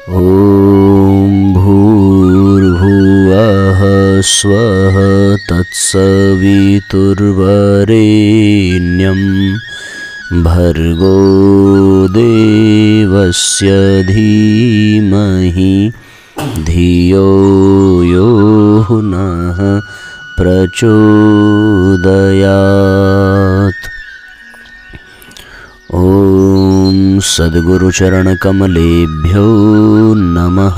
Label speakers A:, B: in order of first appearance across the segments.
A: ॐ भूर्भुवः स्वः तत्सवितुर्वरेण्यं भर्गो देवस्य धीमहि धियो यो नः प्रचोदयात्। ओम सद्गुरुचरणकमलेभ्यो नमः।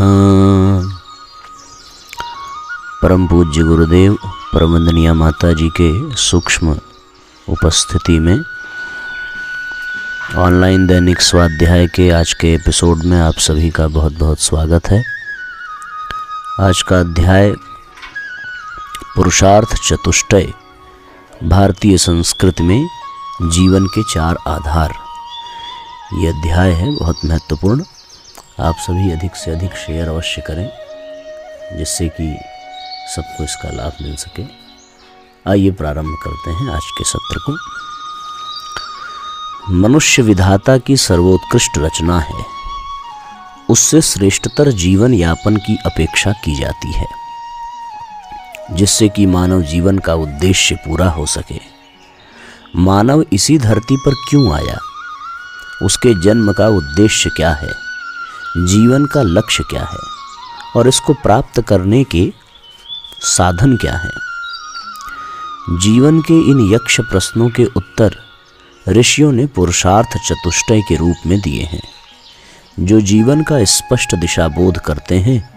A: परम पूज्य गुरुदेव परमवंदनीय माता जी के सूक्ष्म उपस्थिति में ऑनलाइन दैनिक स्वाध्याय के आज के एपिसोड में आप सभी का बहुत बहुत स्वागत है। आज का अध्याय पुरुषार्थ चतुष्टय, भारतीय संस्कृति में जीवन के 4 आधार। ये अध्याय है बहुत महत्वपूर्ण। आप सभी अधिक से अधिक शेयर अवश्य करें जिससे कि सबको इसका लाभ मिल सके। आइए प्रारंभ करते हैं आज के सत्र को। मनुष्य विधाता की सर्वोत्कृष्ट रचना है, उससे श्रेष्ठतर जीवन यापन की अपेक्षा की जाती है जिससे कि मानव जीवन का उद्देश्य पूरा हो सके। मानव इसी धरती पर क्यों आया, उसके जन्म का उद्देश्य क्या है, जीवन का लक्ष्य क्या है और इसको प्राप्त करने के साधन क्या हैं। जीवन के इन यक्ष प्रश्नों के उत्तर ऋषियों ने पुरुषार्थ चतुष्टय के रूप में दिए हैं, जो जीवन का स्पष्ट दिशा बोध करते हैं।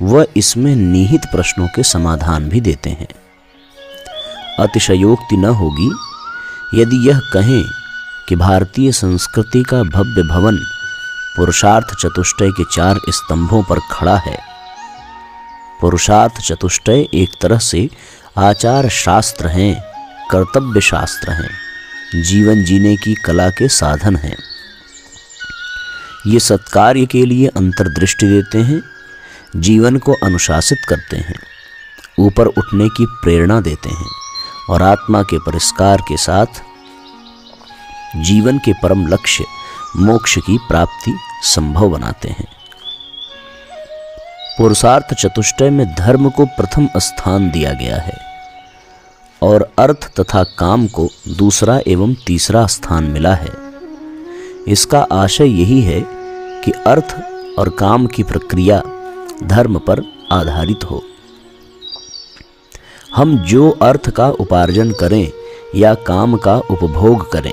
A: वह इसमें निहित प्रश्नों के समाधान भी देते हैं। अतिशयोक्ति न होगी यदि यह कहें कि भारतीय संस्कृति का भव्य भवन पुरुषार्थ चतुष्टय के 4 स्तंभों पर खड़ा है। पुरुषार्थ चतुष्टय एक तरह से आचार शास्त्र हैं, कर्तव्य शास्त्र हैं, जीवन जीने की कला के साधन हैं। ये सत्कार्य के लिए अंतर्दृष्टि देते हैं, जीवन को अनुशासित करते हैं, ऊपर उठने की प्रेरणा देते हैं और आत्मा के परिष्कार के साथ जीवन के परम लक्ष्य मोक्ष की प्राप्ति संभव बनाते हैं। पुरुषार्थ चतुष्टय में धर्म को प्रथम स्थान दिया गया है और अर्थ तथा काम को दूसरा एवं तीसरा स्थान मिला है। इसका आशय यही है कि अर्थ और काम की प्रक्रिया धर्म पर आधारित हो। हम जो अर्थ का उपार्जन करें या काम का उपभोग करें,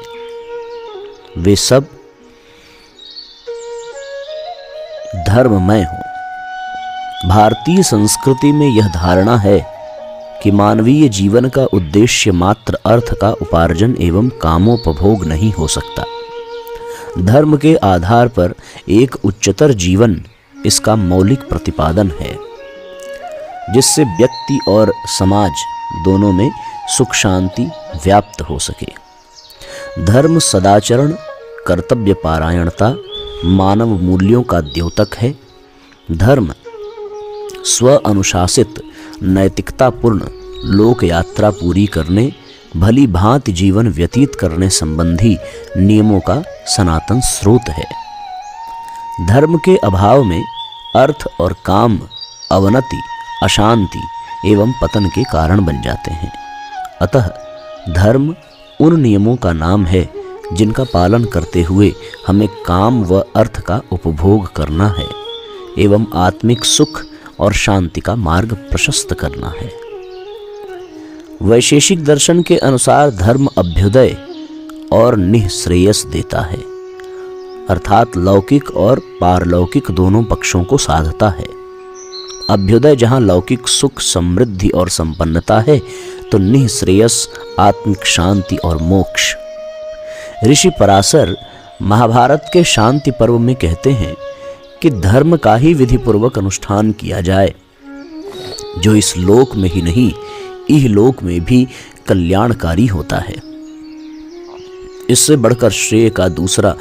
A: वे सब धर्ममय हों। भारतीय संस्कृति में यह धारणा है कि मानवीय जीवन का उद्देश्य मात्र अर्थ का उपार्जन एवं कामोपभोग नहीं हो सकता। धर्म के आधार पर एक उच्चतर जीवन इसका मौलिक प्रतिपादन है, जिससे व्यक्ति और समाज दोनों में सुख शांति व्याप्त हो सके। धर्म सदाचरण, कर्तव्य पारायणता, मानव मूल्यों का द्योतक है। धर्म स्व अनुशासित नैतिकतापूर्ण लोक यात्रा पूरी करने, भली भांति जीवन व्यतीत करने संबंधी नियमों का सनातन स्रोत है। धर्म के अभाव में अर्थ और काम अवनति, अशांति एवं पतन के कारण बन जाते हैं। अतः धर्म उन नियमों का नाम है जिनका पालन करते हुए हमें काम व अर्थ का उपभोग करना है एवं आत्मिक सुख और शांति का मार्ग प्रशस्त करना है। वैशेषिक दर्शन के अनुसार धर्म अभ्युदय और निःश्रेयस देता है, अर्थात लौकिक और पारलौकिक दोनों पक्षों को साधता है। अभ्युदय जहाँ लौकिक सुख, समृद्धि और संपन्नता है, तो निःश्रेयस आत्मिक शांति और मोक्ष। ऋषि पराशर महाभारत के शांति पर्व में कहते हैं कि धर्म का ही विधिपूर्वक अनुष्ठान किया जाए, जो इस लोक में ही नहीं इहलोक में भी कल्याणकारी होता है। इससे बढ़कर श्रेय का दूसरा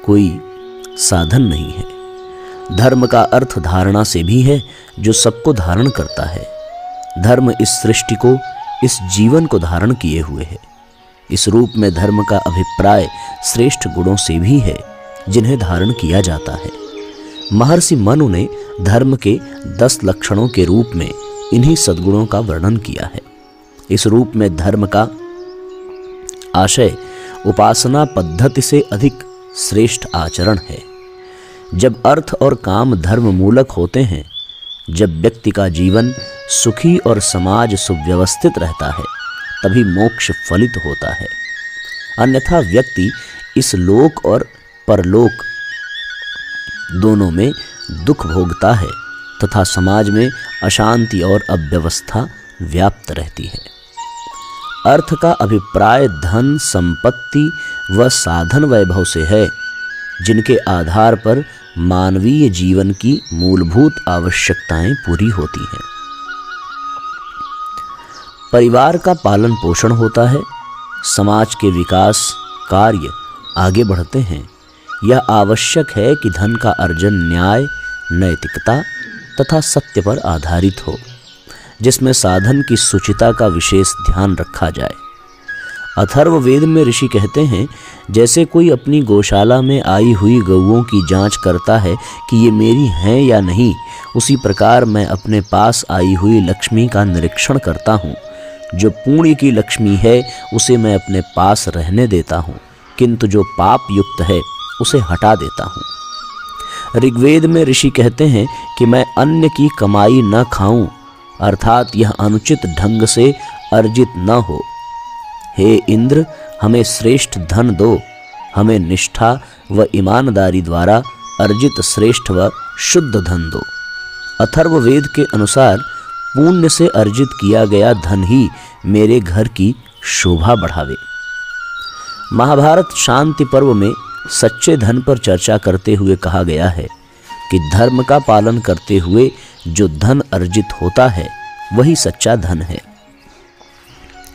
A: कोई साधन नहीं है। धर्म का अर्थ धारणा से भी है, जो सबको धारण करता है। धर्म इस सृष्टि को, इस जीवन को धारण किए हुए है। इस रूप में धर्म का अभिप्राय श्रेष्ठ गुणों से भी है, जिन्हें धारण किया जाता है। महर्षि मनु ने धर्म के 10 लक्षणों के रूप में इन्हीं सद्गुणों का वर्णन किया है। इस रूप में धर्म का आशय उपासना पद्धति से अधिक श्रेष्ठ आचरण है। जब अर्थ और काम धर्म मूलक होते हैं, जब व्यक्ति का जीवन सुखी और समाज सुव्यवस्थित रहता है, तभी मोक्ष फलित होता है। अन्यथा व्यक्ति इस लोक और परलोक दोनों में दुख भोगता है तथा समाज में अशांति और अव्यवस्था व्याप्त रहती है। अर्थ का अभिप्राय धन, संपत्ति व साधन वैभव से है, जिनके आधार पर मानवीय जीवन की मूलभूत आवश्यकताएं पूरी होती हैं। परिवार का पालन पोषण होता है, समाज के विकास कार्य आगे बढ़ते हैं। यह आवश्यक है कि धन का अर्जन न्याय, नैतिकता तथा सत्य पर आधारित हो, जिसमें साधन की शुचिता का विशेष ध्यान रखा जाए। अथर्ववेद में ऋषि कहते हैं, जैसे कोई अपनी गौशाला में आई हुई गौओं की जांच करता है कि ये मेरी हैं या नहीं, उसी प्रकार मैं अपने पास आई हुई लक्ष्मी का निरीक्षण करता हूँ। जो पुण्य की लक्ष्मी है उसे मैं अपने पास रहने देता हूँ, किंतु जो पाप युक्त है उसे हटा देता हूँ। ऋग्वेद में ऋषि कहते हैं कि मैं अन्य की कमाई न खाऊं, अर्थात यह अनुचित ढंग से अर्जित न हो। हे इंद्र, हमें श्रेष्ठ धन दो, हमें निष्ठा व ईमानदारी द्वारा अर्जित श्रेष्ठ व शुद्ध धन दो। अथर्ववेद के अनुसार पुण्य से अर्जित किया गया धन ही मेरे घर की शोभा बढ़ावे। महाभारत शांति पर्व में सच्चे धन पर चर्चा करते हुए कहा गया है कि धर्म का पालन करते हुए जो धन अर्जित होता है वही सच्चा धन है।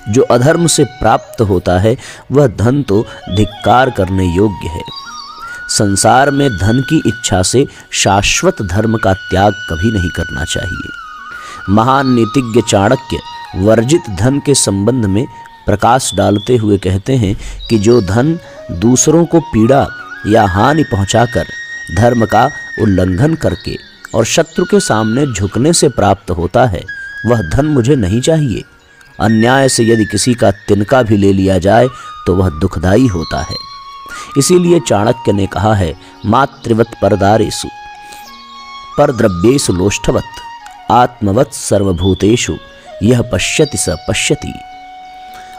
A: जो अधर्म से प्राप्त होता है वह धन तो धिक्कार करने योग्य है। संसार में धन की इच्छा से शाश्वत धर्म का त्याग कभी नहीं करना चाहिए। महान नीतिज्ञ चाणक्य वर्जित धन के संबंध में प्रकाश डालते हुए कहते हैं कि जो धन दूसरों को पीड़ा या हानि पहुंचाकर, धर्म का उल्लंघन करके और शत्रु के सामने झुकने से प्राप्त होता है, वह धन मुझे नहीं चाहिए। अन्याय से यदि किसी का तिनका भी ले लिया जाए तो वह दुखदाई होता है। इसीलिए चाणक्य ने कहा है, मातृवत परदारेषु परद्रव्येषु लोष्ठवत् आत्मवत् सर्वभूतेषु यह पश्यति स पश्यति।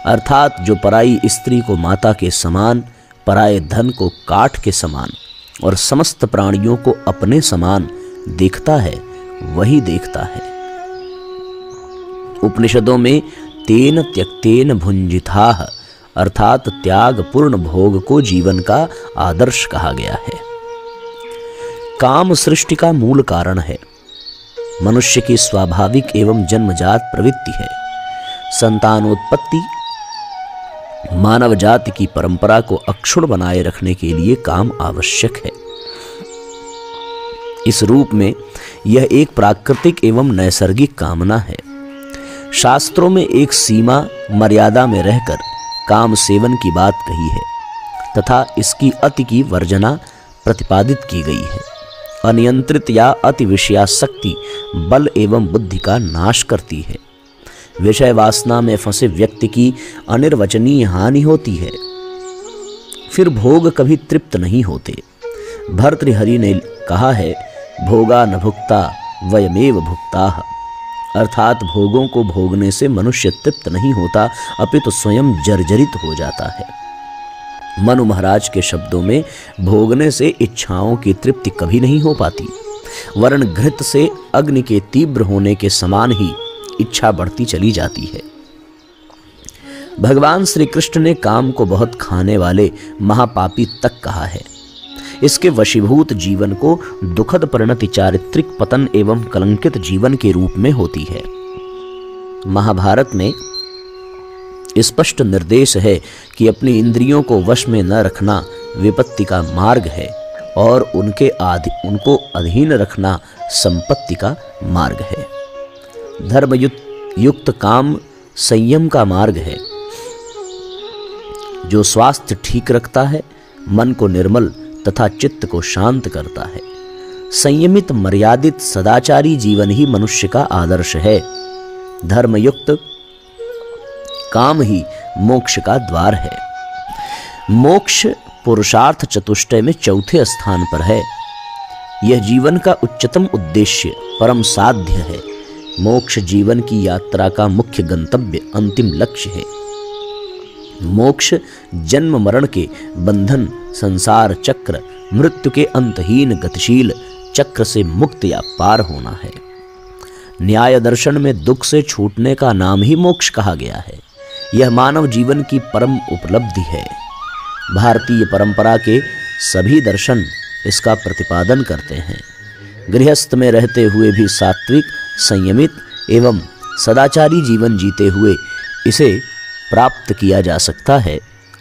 A: अर्थात जो पराई स्त्री को माता के समान, पराये धन को काठ के समान और समस्त प्राणियों को अपने समान देखता है, वही देखता है। उपनिषदों में तेन त्यक्तेन भुंजिताः अर्थात त्याग पूर्ण भोग को जीवन का आदर्श कहा गया है। काम सृष्टि का मूल कारण है, मनुष्य की स्वाभाविक एवं जन्मजात प्रवृत्ति है। संतानोत्पत्ति मानव जाति की परंपरा को अक्षुण्ण बनाए रखने के लिए काम आवश्यक है। इस रूप में यह एक प्राकृतिक एवं नैसर्गिक कामना है। शास्त्रों में एक सीमा मर्यादा में रहकर काम सेवन की बात कही है तथा इसकी अति की वर्जना प्रतिपादित की गई है। अनियंत्रित या अति विषयासक्ति बल एवं बुद्धि का नाश करती है। विषय वासना में फंसे व्यक्ति की अनिर्वचनीय हानि होती है। फिर भोग कभी तृप्त नहीं होते। भर्तृहरि ने कहा है, भोगा न भुक्ता वयमेव भुक्ताः, अर्थात भोगों को भोगने से मनुष्य तृप्त नहीं होता अपितु स्वयं जर्जरित हो जाता है। मनु महाराज के शब्दों में भोगने से इच्छाओं की तृप्ति कभी नहीं हो पाती, वरन घृत से अग्नि के तीव्र होने के समान ही इच्छा बढ़ती चली जाती है। भगवान श्री कृष्ण ने काम को बहुत खाने वाले महापापी तक कहा है। इसके वशीभूत जीवन को दुखद परिणति चारित्रिक पतन एवं कलंकित जीवन के रूप में होती है। महाभारत में स्पष्ट निर्देश है कि अपनी इंद्रियों को वश में न रखना विपत्ति का मार्ग है और उनको अधीन रखना संपत्ति का मार्ग है। धर्म युक्त काम संयम का मार्ग है, जो स्वास्थ्य ठीक रखता है, मन को निर्मल तथा चित्त को शांत करता है। संयमित मर्यादित सदाचारी जीवन ही मनुष्य का आदर्श है। धर्मयुक्त काम ही मोक्ष का द्वार है। मोक्ष पुरुषार्थ चतुष्टय में चौथे स्थान पर है। यह जीवन का उच्चतम उद्देश्य, परम साध्य है। मोक्ष जीवन की यात्रा का मुख्य गंतव्य, अंतिम लक्ष्य है। मोक्ष जन्म मरण के बंधन, संसार चक्र, मृत्यु के अंतहीन गतिशील चक्र से मुक्त या पार होना है। न्याय दर्शन में दुख से छूटने का नाम ही मोक्ष कहा गया है। यह मानव जीवन की परम उपलब्धि है। भारतीय परंपरा के सभी दर्शन इसका प्रतिपादन करते हैं। गृहस्थ में रहते हुए भी सात्विक, संयमित एवं सदाचारी जीवन जीते हुए इसे प्राप्त किया जा सकता है।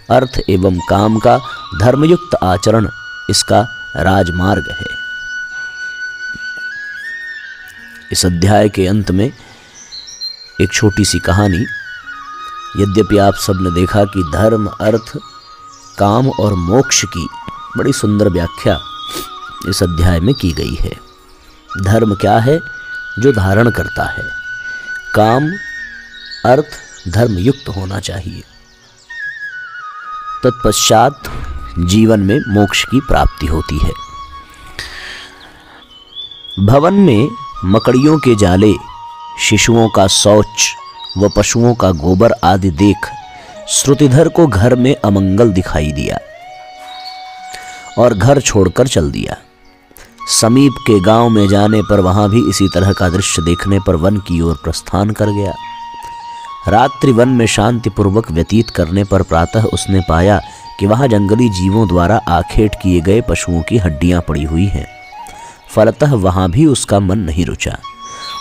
A: अर्थ एवं काम का धर्मयुक्त आचरण इसका राजमार्ग है। इस अध्याय के अंत में एक छोटी सी कहानी। यद्यपि आप सबने देखा कि धर्म, अर्थ, काम और मोक्ष की बड़ी सुंदर व्याख्या इस अध्याय में की गई है। धर्म क्या है? जो धारण करता है। काम, अर्थ धर्मयुक्त होना चाहिए। तत्पश्चात जीवन में मोक्ष की प्राप्ति होती है। भवन में मकड़ियों के जाले, शिशुओं का शौच व पशुओं का गोबर आदि देख श्रुतिधर को घर में अमंगल दिखाई दिया और घर छोड़कर चल दिया। समीप के गांव में जाने पर वहां भी इसी तरह का दृश्य देखने पर वन की ओर प्रस्थान कर गया। रात्रि वन में शांतिपूर्वक व्यतीत करने पर प्रातः उसने पाया कि वहां जंगली जीवों द्वारा आखेट किए गए पशुओं की हड्डियां पड़ी हुई हैं। फलतः वहां भी उसका मन नहीं रुचा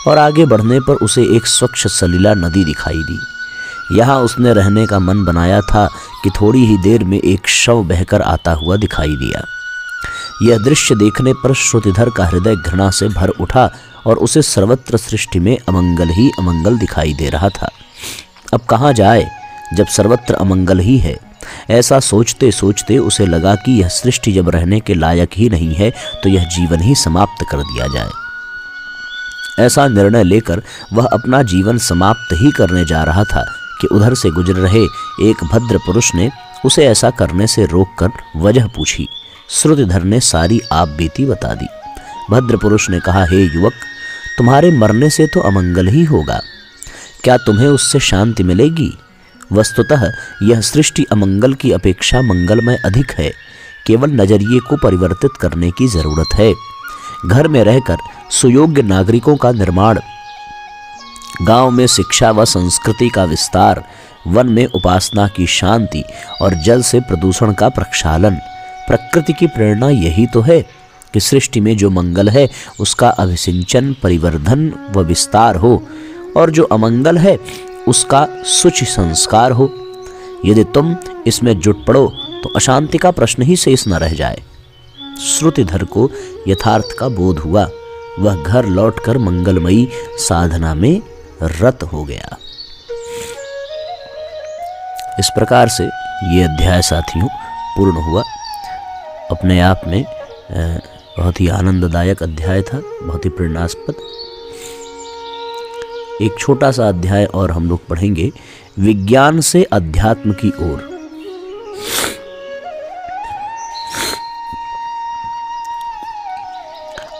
A: और आगे बढ़ने पर उसे एक स्वच्छ सलीला नदी दिखाई दी। यहाँ उसने रहने का मन बनाया था कि थोड़ी ही देर में एक शव बहकर आता हुआ दिखाई दिया। यह दृश्य देखने पर श्रुतिधर का हृदय घृणा से भर उठा और उसे सर्वत्र सृष्टि में अमंगल ही अमंगल दिखाई दे रहा था। अब कहाँ जाए जब सर्वत्र अमंगल ही है। ऐसा सोचते सोचते उसे लगा कि यह सृष्टि जब रहने के लायक ही नहीं है तो यह जीवन ही समाप्त कर दिया जाए। ऐसा निर्णय लेकर वह अपना जीवन समाप्त ही करने जा रहा था कि उधर से गुजर रहे एक भद्र पुरुष ने उसे ऐसा करने से रोककर वजह पूछी। श्रुतिधर ने सारी आप बीती बता दी। भद्र पुरुष ने कहा, हे युवक, तुम्हारे मरने से तो अमंगल ही होगा। क्या तुम्हें उससे शांति मिलेगी? वस्तुतः यह सृष्टि अमंगल की अपेक्षा मंगलमय अधिक है। केवल नजरिए को परिवर्तित करने की जरूरत है। घर में रहकर सुयोग्य नागरिकों का निर्माण, गांव में शिक्षा व संस्कृति का विस्तार, वन में उपासना की शांति और जल से प्रदूषण का प्रक्षालन, प्रकृति की प्रेरणा यही तो है कि सृष्टि में जो मंगल है उसका अभिसिंचन, परिवर्धन व विस्तार हो और जो अमंगल है उसका शुचि संस्कार हो। यदि तुम इसमें जुट पड़ो तो अशांति का प्रश्न ही शेष न रह जाए। श्रुतिधर को यथार्थ का बोध हुआ। वह घर लौटकर मंगलमयी साधना में रत हो गया। इस प्रकार से ये अध्याय साथियों पूर्ण हुआ। अपने आप में बहुत ही आनंददायक अध्याय था, बहुत ही प्रेरणास्पद। एक छोटा सा अध्याय और हम लोग पढ़ेंगे, विज्ञान से अध्यात्म की ओर।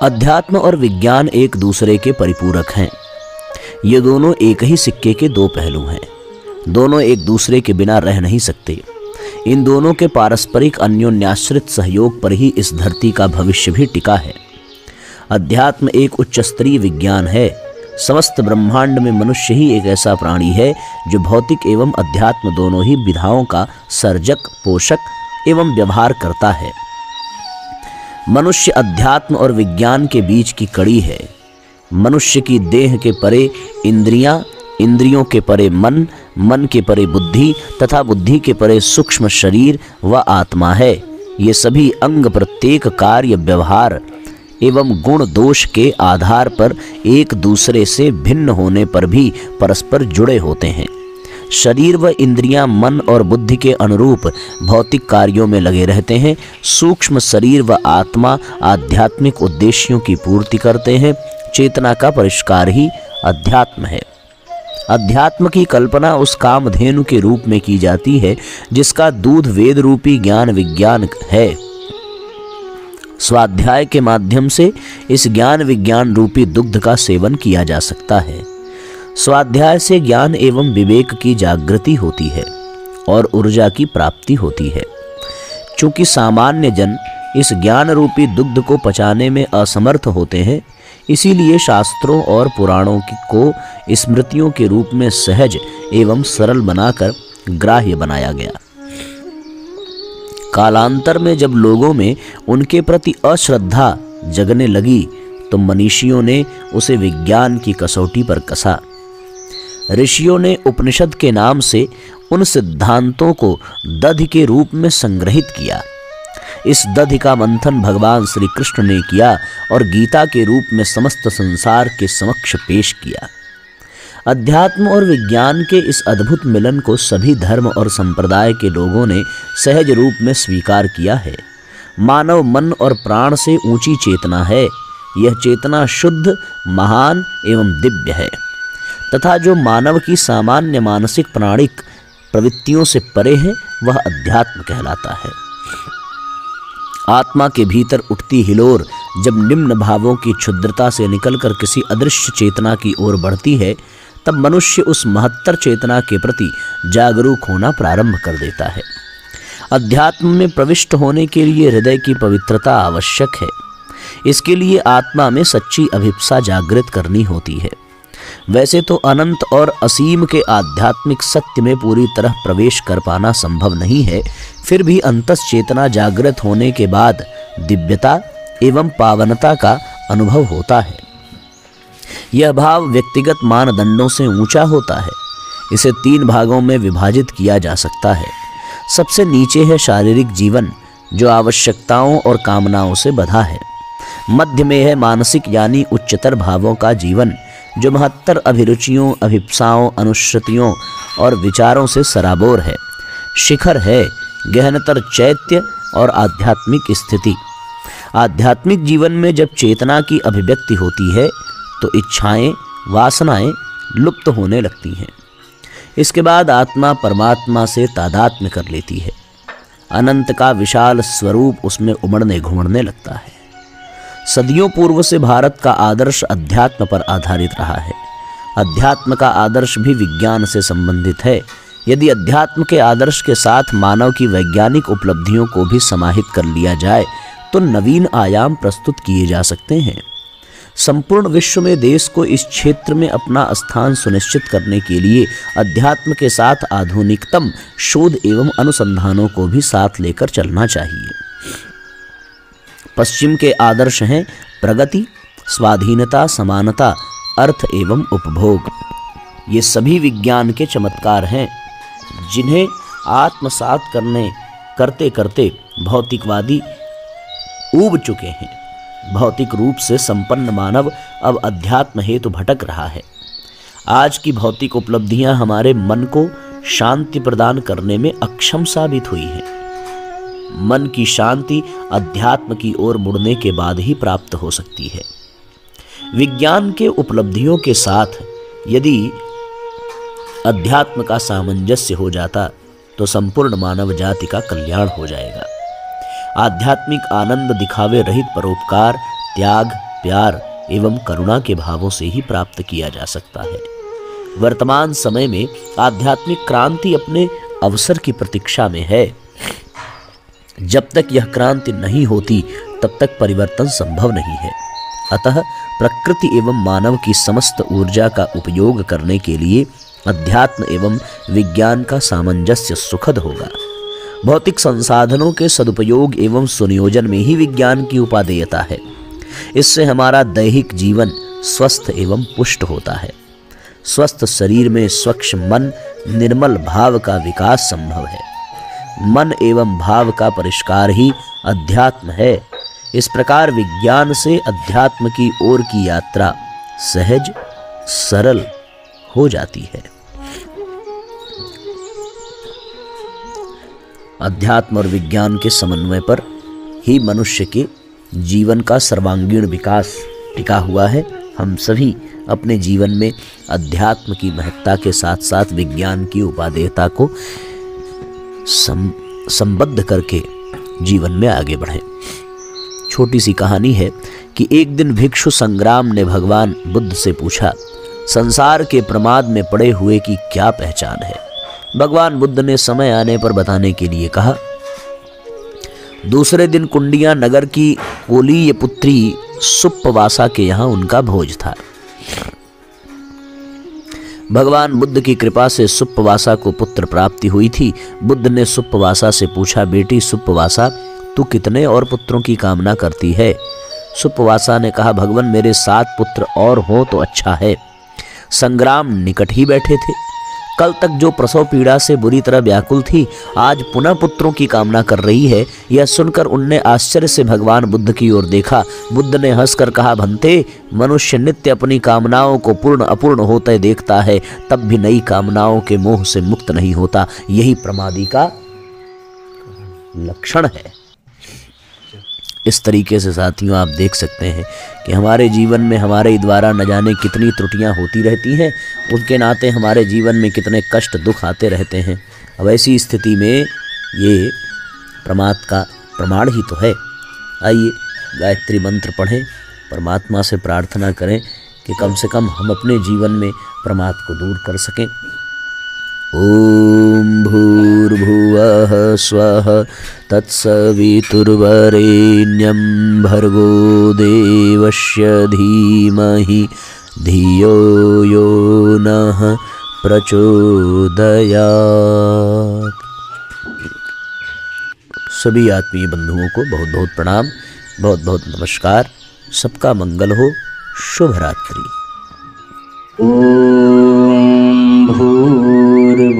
A: अध्यात्म और विज्ञान एक दूसरे के परिपूरक हैं। ये दोनों एक ही सिक्के के दो पहलू हैं। दोनों एक दूसरे के बिना रह नहीं सकते। इन दोनों के पारस्परिक अन्योन्याश्रित सहयोग पर ही इस धरती का भविष्य भी टिका है। अध्यात्म एक उच्च स्तरीय विज्ञान है। समस्त ब्रह्मांड में मनुष्य ही एक ऐसा प्राणी है जो भौतिक एवं अध्यात्म दोनों ही विधाओं का सर्जक, पोषक एवं व्यवहार करता है। मनुष्य अध्यात्म और विज्ञान के बीच की कड़ी है। मनुष्य की देह के परे इंद्रियां, इंद्रियों के परे मन, मन के परे बुद्धि तथा बुद्धि के परे सूक्ष्म शरीर व आत्मा है। ये सभी अंग प्रत्येक कार्य, व्यवहार एवं गुण दोष के आधार पर एक दूसरे से भिन्न होने पर भी परस्पर जुड़े होते हैं। शरीर व इंद्रियां मन और बुद्धि के अनुरूप भौतिक कार्यों में लगे रहते हैं। सूक्ष्म शरीर व आत्मा आध्यात्मिक उद्देश्यों की पूर्ति करते हैं। चेतना का परिष्कार ही अध्यात्म है। अध्यात्म की कल्पना उस कामधेनु के रूप में की जाती है जिसका दूध वेद रूपी ज्ञान विज्ञान है। स्वाध्याय के माध्यम से इस ज्ञान विज्ञान रूपी दुग्ध का सेवन किया जा सकता है। स्वाध्याय से ज्ञान एवं विवेक की जागृति होती है और ऊर्जा की प्राप्ति होती है। चूंकि सामान्य जन इस ज्ञान रूपी दुग्ध को पचाने में असमर्थ होते हैं, इसीलिए शास्त्रों और पुराणों को स्मृतियों के रूप में सहज एवं सरल बनाकर ग्राह्य बनाया गया। कालांतर में जब लोगों में उनके प्रति अश्रद्धा जगने लगी तो मनीषियों ने उसे विज्ञान की कसौटी पर कसा। ऋषियों ने उपनिषद के नाम से उन सिद्धांतों को दधि के रूप में संग्रहित किया। इस दधि का मंथन भगवान श्री कृष्ण ने किया और गीता के रूप में समस्त संसार के समक्ष पेश किया। अध्यात्म और विज्ञान के इस अद्भुत मिलन को सभी धर्म और संप्रदाय के लोगों ने सहज रूप में स्वीकार किया है। मानव मन और प्राण से ऊंची चेतना है। यह चेतना शुद्ध, महान एवं दिव्य है तथा जो मानव की सामान्य मानसिक प्राणिक प्रवृत्तियों से परे है वह अध्यात्म कहलाता है। आत्मा के भीतर उठती हिलोर जब निम्न भावों की क्षुद्रता से निकलकर किसी अदृश्य चेतना की ओर बढ़ती है, तब मनुष्य उस महत्तर चेतना के प्रति जागरूक होना प्रारंभ कर देता है। अध्यात्म में प्रविष्ट होने के लिए हृदय की पवित्रता आवश्यक है। इसके लिए आत्मा में सच्ची अभिप्सा जागृत करनी होती है। वैसे तो अनंत और असीम के आध्यात्मिक सत्य में पूरी तरह प्रवेश कर पाना संभव नहीं है, फिर भी अंतस चेतना जागृत होने के बाद दिव्यता एवं पावनता का अनुभव होता है। यह भाव व्यक्तिगत मानदंडों से ऊंचा होता है। इसे 3 भागों में विभाजित किया जा सकता है। सबसे नीचे है शारीरिक जीवन, जो आवश्यकताओं और कामनाओं से बंधा है। मध्य में है मानसिक यानी उच्चतर भावों का जीवन, जो महत्तर अभिरुचियों, अभिप्साओं, अनुश्रुतियों और विचारों से सराबोर है। शिखर है गहनतर चैत्य और आध्यात्मिक स्थिति। आध्यात्मिक जीवन में जब चेतना की अभिव्यक्ति होती है तो इच्छाएं, वासनाएं लुप्त होने लगती हैं। इसके बाद आत्मा परमात्मा से तादात्म्य कर लेती है। अनंत का विशाल स्वरूप उसमें उमड़ने घुमड़ने लगता है। सदियों पूर्व से भारत का आदर्श अध्यात्म पर आधारित रहा है। अध्यात्म का आदर्श भी विज्ञान से संबंधित है। यदि अध्यात्म के आदर्श के साथ मानव की वैज्ञानिक उपलब्धियों को भी समाहित कर लिया जाए तो नवीन आयाम प्रस्तुत किए जा सकते हैं। संपूर्ण विश्व में देश को इस क्षेत्र में अपना स्थान सुनिश्चित करने के लिए अध्यात्म के साथ आधुनिकतम शोध एवं अनुसंधानों को भी साथ लेकर चलना चाहिए। पश्चिम के आदर्श हैं प्रगति, स्वाधीनता, समानता, अर्थ एवं उपभोग। ये सभी विज्ञान के चमत्कार हैं जिन्हें आत्मसात करते करते भौतिकवादी ऊब चुके हैं। भौतिक रूप से संपन्न मानव अब अध्यात्म हेतु भटक रहा है। आज की भौतिक उपलब्धियां हमारे मन को शांति प्रदान करने में अक्षम साबित हुई हैं। मन की शांति अध्यात्म की ओर मुड़ने के बाद ही प्राप्त हो सकती है। विज्ञान के उपलब्धियों के साथ यदि अध्यात्म का सामंजस्य हो जाता तो संपूर्ण मानव जाति का कल्याण हो जाएगा। आध्यात्मिक आनंद दिखावे रहित परोपकार, त्याग, प्यार एवं करुणा के भावों से ही प्राप्त किया जा सकता है। वर्तमान समय में आध्यात्मिक क्रांति अपने अवसर की प्रतीक्षा में है। जब तक यह क्रांति नहीं होती तब तक परिवर्तन संभव नहीं है। अतः प्रकृति एवं मानव की समस्त ऊर्जा का उपयोग करने के लिए अध्यात्म एवं विज्ञान का सामंजस्य सुखद होगा। भौतिक संसाधनों के सदुपयोग एवं सुनियोजन में ही विज्ञान की उपादेयता है। इससे हमारा दैहिक जीवन स्वस्थ एवं पुष्ट होता है। स्वस्थ शरीर में स्वच्छ मन, निर्मल भाव का विकास संभव है। मन एवं भाव का परिष्कार ही अध्यात्म है। इस प्रकार विज्ञान से अध्यात्म की ओर की यात्रा सहज, सरल हो जाती है। अध्यात्म और विज्ञान के समन्वय पर ही मनुष्य के जीवन का सर्वांगीण विकास टिका हुआ है। हम सभी अपने जीवन में अध्यात्म की महत्ता के साथ साथ विज्ञान की उपादेयता को संबद्ध करके जीवन में आगे बढ़ें। छोटी सी कहानी है कि एक दिन भिक्षु संग्राम ने भगवान बुद्ध से पूछा, संसार के प्रमाद में पड़े हुए की क्या पहचान है? भगवान बुद्ध ने समय आने पर बताने के लिए कहा। दूसरे दिन कुंडिया नगर की कोलीय पुत्री सुप्पवासा के यहाँ उनका भोज था। भगवान बुद्ध की कृपा से सुप्पवासा को पुत्र प्राप्ति हुई थी। बुद्ध ने सुप्पवासा से पूछा, बेटी सुप्पवासा, तू कितने और पुत्रों की कामना करती है? सुप्पवासा ने कहा, भगवान मेरे 7 पुत्र और हो तो अच्छा है। संग्राम निकट ही बैठे थे। कल तक जो प्रसव पीड़ा से बुरी तरह व्याकुल थी, आज पुनः पुत्रों की कामना कर रही है। यह सुनकर उनने आश्चर्य से भगवान बुद्ध की ओर देखा। बुद्ध ने हंसकर कहा, भंते, मनुष्य नित्य अपनी कामनाओं को पूर्ण अपूर्ण होते देखता है, तब भी नई कामनाओं के मोह से मुक्त नहीं होता। यही प्रमादी का लक्षण है। इस तरीके से साथियों आप देख सकते हैं कि हमारे जीवन में हमारे द्वारा न जाने कितनी त्रुटियां होती रहती हैं, उनके नाते हमारे जीवन में कितने कष्ट दुख आते रहते हैं। अब ऐसी स्थिति में ये प्रमाद का प्रमाण ही तो है। आइए गायत्री मंत्र पढ़ें, परमात्मा से प्रार्थना करें कि कम से कम हम अपने जीवन में प्रमाद को दूर कर सकें। ओम भूर्भुवः स्वः तत्सवितुर्वरेण्यं भर्गो देवस्य धीमहि धियो यो नः प्रचोदयात्। सभी आत्मीय बंधुओं को बहुत बहुत प्रणाम, बहुत बहुत नमस्कार। सबका मंगल हो। शुभ रात्रि।
B: ओम भूर्भुवः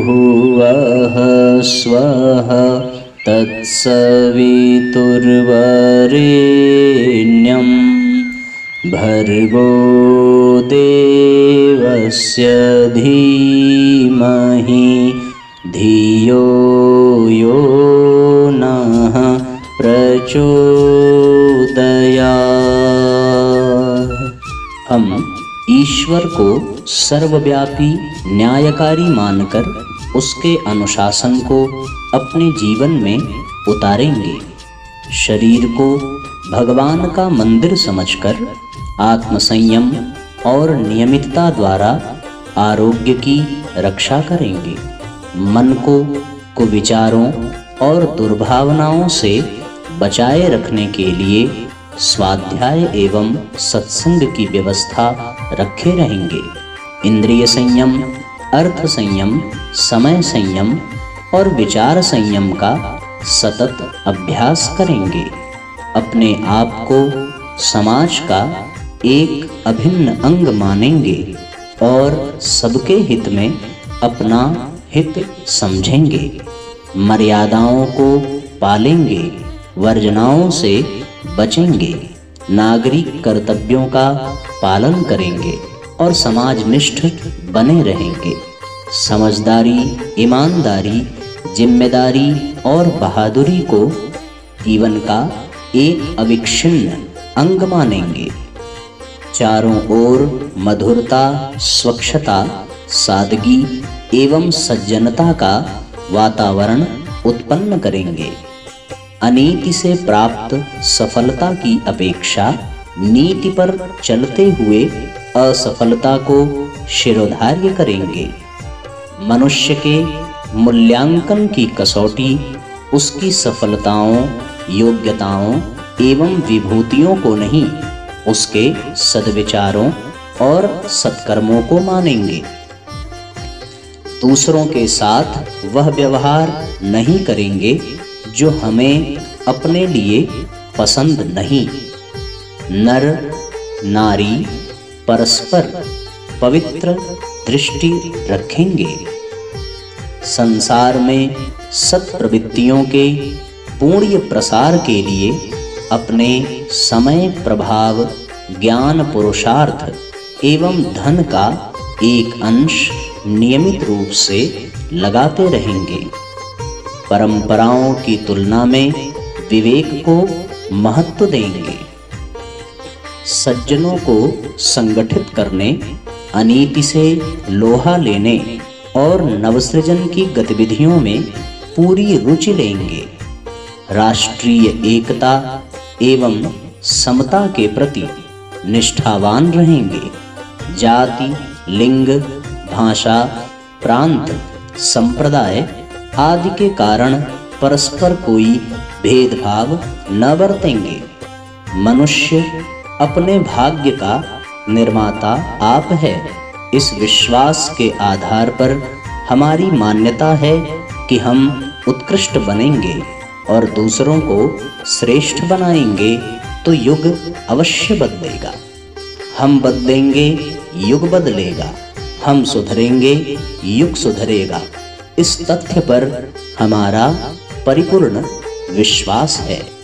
B: स्वः तत्सवितुर्वरेण्यं भर्गो देवस्य धीमहि धियो यो नः प्रचोदयात्। हम ईश्वर को सर्वव्यापी न्यायकारी मानकर उसके अनुशासन को अपने जीवन में उतारेंगे। शरीर को भगवान का मंदिर समझकर आत्मसंयम और नियमितता द्वारा आरोग्य की रक्षा करेंगे। मन को कुविचारों और दुर्भावनाओं से बचाए रखने के लिए स्वाध्याय एवं सत्संग की व्यवस्था रखे रहेंगे। इंद्रिय संयम, अर्थ संयम, समय संयम और विचार संयम का सतत अभ्यास करेंगे। अपने आप को समाज का एक अभिन्न अंग मानेंगे और सबके हित में अपना हित समझेंगे। मर्यादाओं को पालेंगे, वर्जनाओं से बचेंगे, नागरिक कर्तव्यों का पालन करेंगे और समाजनिष्ठ बने रहेंगे। समझदारी, ईमानदारी, जिम्मेदारी और बहादुरी को जीवन का एक अविच्छिन्न अंग मानेंगे। चारों ओर मधुरता, स्वच्छता, सादगी एवं सज्जनता का वातावरण उत्पन्न करेंगे। अनीति से प्राप्त सफलता की अपेक्षा नीति पर चलते हुए असफलता को शिरोधार्य करेंगे। मनुष्य के मूल्यांकन की कसौटी उसकी सफलताओं, योग्यताओं एवं विभूतियों को नहीं, उसके सद्विचारों और सत्कर्मों को मानेंगे। दूसरों के साथ वह व्यवहार नहीं करेंगे जो हमें अपने लिए पसंद नहीं। नर नारी परस्पर पवित्र दृष्टि रखेंगे। संसार में सत्प्रवृत्तियों के पूर्ण प्रसार के लिए अपने समय, प्रभाव, ज्ञान, पुरुषार्थ एवं धन का एक अंश नियमित रूप से लगाते रहेंगे। परंपराओं की तुलना में विवेक को महत्व देंगे। सज्जनों को संगठित करने, अनीति से लोहा लेने और नवसृजन की गतिविधियों में पूरी रुचि लेंगे। राष्ट्रीय एकता एवं समता के प्रति निष्ठावान रहेंगे। जाति, लिंग, भाषा, प्रांत, संप्रदाय आदि के कारण परस्पर कोई भेदभाव न बरतेंगे। मनुष्य अपने भाग्य का निर्माता आप है। इस विश्वास के आधार पर हमारी मान्यता है कि हम उत्कृष्ट बनेंगे और दूसरों को श्रेष्ठ बनाएंगे तो युग अवश्य बदलेगा। हम बदलेंगे, युग बदलेगा। हम सुधरेंगे, युग सुधरेगा। इस तथ्य पर हमारा परिपूर्ण विश्वास है।